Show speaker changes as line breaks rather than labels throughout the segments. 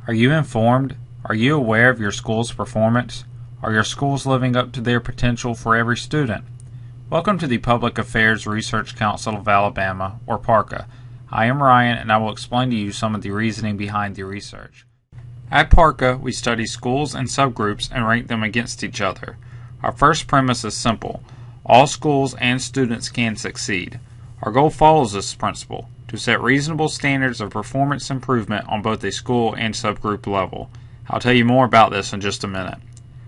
Are you informed? Are you aware of your school's performance? Are your schools living up to their potential for every student? Welcome to the Public Affairs Research Council of Alabama, or PARCA. I am Ryan, and I will explain to you some of the reasoning behind the research. At PARCA, we study schools and subgroups and rank them against each other. Our first premise is simple. All schools and students can succeed. Our goal follows this principle, to set reasonable standards of performance improvement on both a school and subgroup level. I'll tell you more about this in just a minute.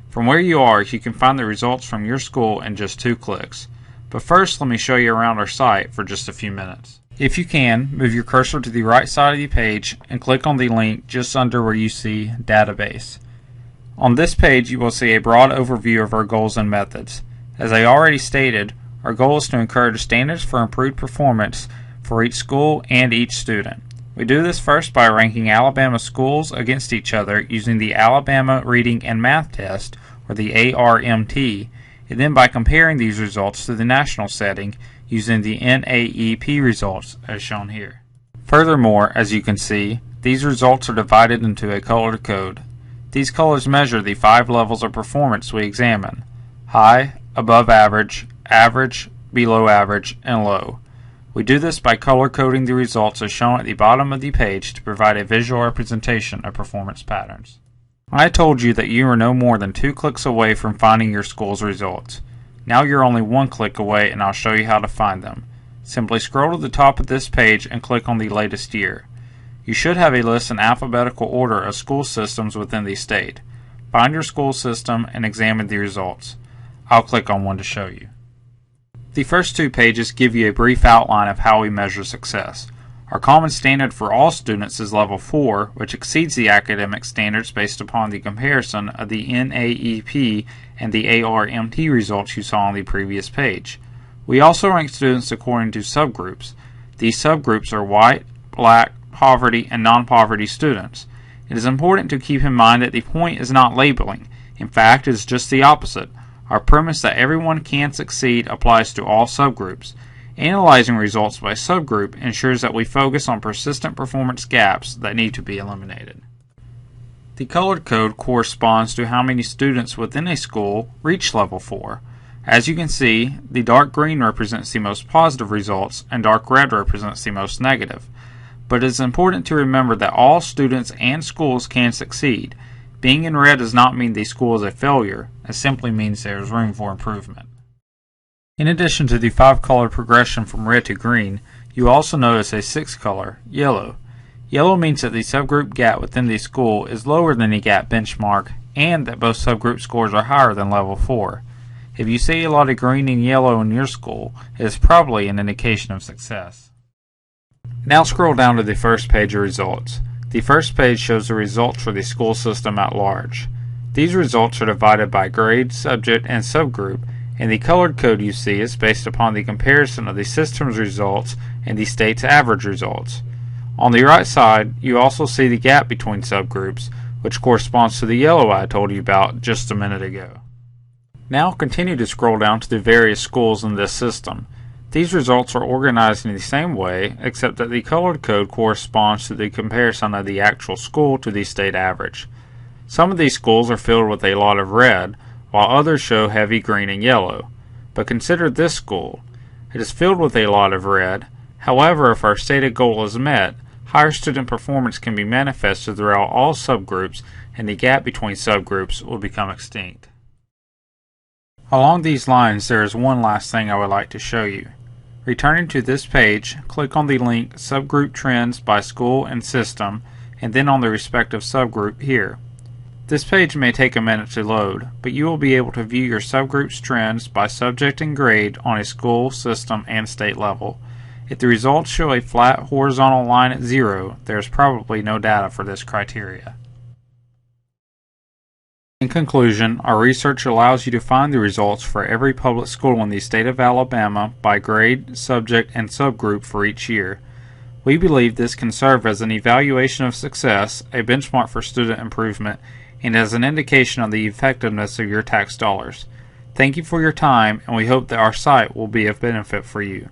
From where you are, you can find the results from your school in just 2 clicks. But first, let me show you around our site for just a few minutes. If you can, move your cursor to the right side of the page and click on the link just under where you see Database. On this page, you will see a broad overview of our goals and methods. As I already stated, our goal is to encourage standards for improved performance for each school and each student. We do this first by ranking Alabama schools against each other using the Alabama Reading and Math Test, or the ARMT, and then by comparing these results to the national setting using the NAEP results as shown here. Furthermore, as you can see, these results are divided into a colored code. These colors measure the 5 levels of performance we examine: high, above average, average, below average, and low. We do this by color-coding the results as shown at the bottom of the page to provide a visual representation of performance patterns. I told you that you are no more than 2 clicks away from finding your school's results. Now you're only 1 click away, and I'll show you how to find them. Simply scroll to the top of this page and click on the latest year. You should have a list in alphabetical order of school systems within the state. Find your school system and examine the results. I'll click on one to show you. The first 2 pages give you a brief outline of how we measure success. Our common standard for all students is level 4, which exceeds the academic standards based upon the comparison of the NAEP and the ARMT results you saw on the previous page. We also rank students according to subgroups. These subgroups are white, black, poverty, and non-poverty students. It is important to keep in mind that the point is not labeling. In fact, it is just the opposite. Our premise that everyone can succeed applies to all subgroups. Analyzing results by subgroup ensures that we focus on persistent performance gaps that need to be eliminated. The colored code corresponds to how many students within a school reach level 4. As you can see, the dark green represents the most positive results and dark red represents the most negative. But it is important to remember that all students and schools can succeed. Being in red does not mean the school is a failure, it simply means there is room for improvement. In addition to the 5-color progression from red to green, you also notice a 6th color, yellow. Yellow means that the subgroup gap within the school is lower than the gap benchmark and that both subgroup scores are higher than level 4. If you see a lot of green and yellow in your school, it is probably an indication of success. Now scroll down to the first page of results. The first page shows the results for the school system at large. These results are divided by grade, subject, and subgroup, and the colored code you see is based upon the comparison of the system's results and the state's average results. On the right side, you also see the gap between subgroups, which corresponds to the yellow I told you about just a minute ago. Now continue to scroll down to the various schools in this system. These results are organized in the same way, except that the colored code corresponds to the comparison of the actual school to the state average. Some of these schools are filled with a lot of red, while others show heavy green and yellow. But consider this school. It is filled with a lot of red. However, if our stated goal is met, higher student performance can be manifested throughout all subgroups, and the gap between subgroups will become extinct. Along these lines, there is one last thing I would like to show you. Returning to this page, click on the link Subgroup Trends by School and System, and then on the respective subgroup here. This page may take a minute to load, but you will be able to view your subgroup's trends by subject and grade on a school, system, and state level. If the results show a flat horizontal line at 0, there is probably no data for this criteria. In conclusion, our research allows you to find the results for every public school in the state of Alabama by grade, subject, and subgroup for each year. We believe this can serve as an evaluation of success, a benchmark for student improvement, and as an indication of the effectiveness of your tax dollars. Thank you for your time, and we hope that our site will be of benefit for you.